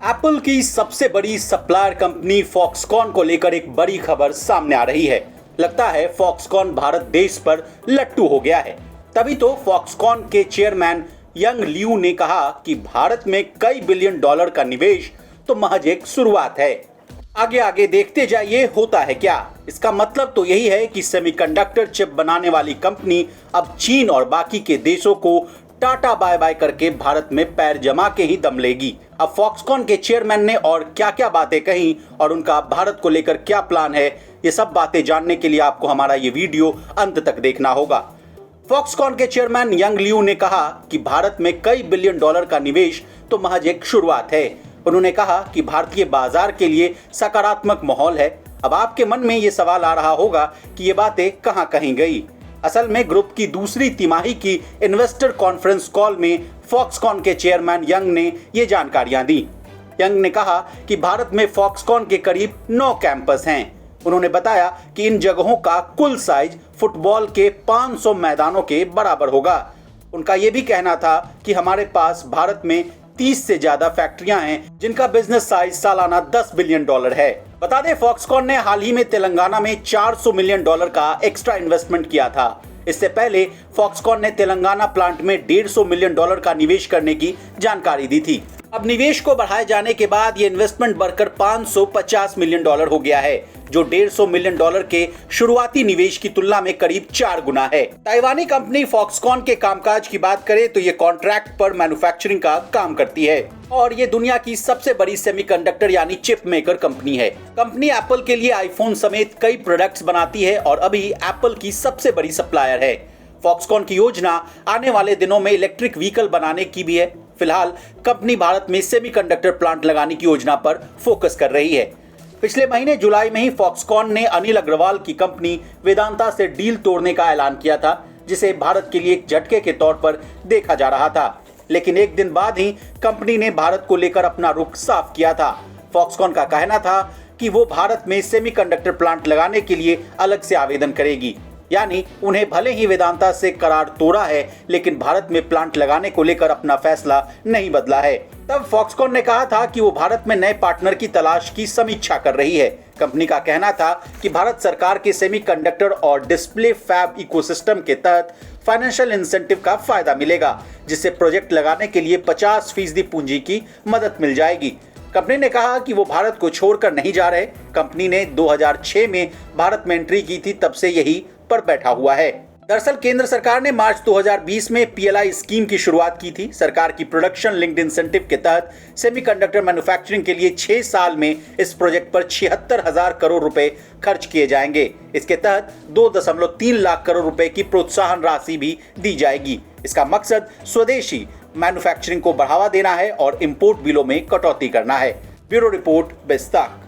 Apple की सबसे बड़ी सप्लायर कंपनी फॉक्सकॉन को लेकर एक बड़ी खबर सामने आ रही है। लगता है फॉक्सकॉन भारत देश पर लट्टू हो गया है। तभी तो फॉक्सकॉन के चेयरमैन यंग लियू ने कहा कि भारत में कई बिलियन डॉलर का निवेश तो महज एक शुरुआत है। आगे आगे देखते जाइए होता है क्या। इसका मतलब तो यही है कि सेमीकंडक्टर चिप बनाने वाली कंपनी अब चीन और बाकी के देशों को टाटा बाय बाय करके भारत में पैर जमा के ही दम लेगी। अब फॉक्सकॉन के चेयरमैन ने और क्या क्या बातें कही और उनका भारत को लेकर क्या प्लान है, ये सब बातें जानने के लिए आपको हमारा ये वीडियो अंत तक देखना होगा। फॉक्सकॉन के चेयरमैन यंग लियू ने कहा कि भारत में कई बिलियन डॉलर का निवेश तो महज एक शुरुआत है। उन्होंने कहा कि भारतीय बाजार के लिए सकारात्मक माहौल है। अब आपके मन में ये सवाल आ रहा होगा कि ये बातें कहां कहीं गई। असल में ग्रुप की दूसरी तिमाही की इन्वेस्टर कॉन्फ्रेंस कॉल में फॉक्सकॉन के चेयरमैन यंग ने ये जानकारियां दी। यंग ने कहा कि भारत में फॉक्सकॉन के करीब 9 कैंपस हैं। उन्होंने बताया कि इन जगहों का कुल साइज फुटबॉल के 500 मैदानों के बराबर होगा। उनका ये भी कहना था कि हमारे पास भारत में 30 से ज्यादा फैक्ट्रियां हैं जिनका बिजनेस साइज सालाना 10 बिलियन डॉलर है। बता दें फॉक्सकॉन ने हाल ही में तेलंगाना में 400 मिलियन डॉलर का एक्स्ट्रा इन्वेस्टमेंट किया था। इससे पहले फॉक्सकॉन ने तेलंगाना प्लांट में 150 मिलियन डॉलर का निवेश करने की जानकारी दी थी। अब निवेश को बढ़ाए जाने के बाद ये इन्वेस्टमेंट बढ़कर 550 मिलियन डॉलर हो गया है, जो 150 मिलियन डॉलर के शुरुआती निवेश की तुलना में करीब 4 गुना है। ताइवानी कंपनी फॉक्सकॉन के कामकाज की बात करें तो ये कॉन्ट्रैक्ट पर मैन्युफैक्चरिंग का काम करती है और ये दुनिया की सबसे बड़ी सेमीकंडक्टर यानी चिप मेकर कंपनी है। कंपनी एप्पल के लिए आईफोन समेत कई प्रोडक्ट्स बनाती है और अभी एप्पल की सबसे बड़ी सप्लायर है। फॉक्सकॉन की योजना आने वाले दिनों में इलेक्ट्रिक व्हीकल बनाने की भी है। फिलहाल कंपनी भारत में सेमीकंडक्टर प्लांट लगाने की योजना पर फोकस कर रही है। पिछले महीने जुलाई में ही फॉक्सकॉन ने अनिल अग्रवाल की कंपनी वेदांता से डील तोड़ने का ऐलान किया था, जिसे भारत के लिए एक झटके के तौर पर देखा जा रहा था। लेकिन एक दिन बाद ही कंपनी ने भारत को लेकर अपना रुख साफ किया था। फॉक्सकॉन का कहना था कि वो भारत में सेमीकंडक्टर प्लांट लगाने के लिए अलग से आवेदन करेगी, यानी उन्हें भले ही वेदांता से करार तोड़ा है लेकिन भारत में प्लांट लगाने को लेकर अपना फैसला नहीं बदला है। तब फॉक्सकॉन ने कहा था कि वो भारत में नए पार्टनर की तलाश की समीक्षा कर रही है। कंपनी का कहना था कि भारत सरकार के सेमीकंडक्टर और डिस्प्ले फैब इकोसिस्टम के तहत फाइनेंशियल इंसेंटिव का फायदा मिलेगा, जिससे प्रोजेक्ट लगाने के लिए 50% पूंजी की मदद मिल जाएगी। कंपनी ने कहा कि वो भारत को छोड़कर नहीं जा रहे। कंपनी ने 2006 में भारत में एंट्री की थी, तब से यही पर बैठा हुआ है। दरअसल केंद्र सरकार ने मार्च 2020 में पीएलआई स्कीम की शुरुआत की थी। सरकार की प्रोडक्शन लिंक्ड इंसेंटिव के तहत सेमीकंडक्टर मैन्युफैक्चरिंग के लिए 6 साल में इस प्रोजेक्ट पर 76,000 करोड़ रुपए खर्च किए जाएंगे। इसके तहत 2.3 लाख करोड़ रुपए की प्रोत्साहन राशि भी दी जाएगी। इसका मकसद स्वदेशी मैन्युफैक्चरिंग को बढ़ावा देना है और इंपोर्ट बिलों में कटौती करना है। Bureau report, बेस्ताख।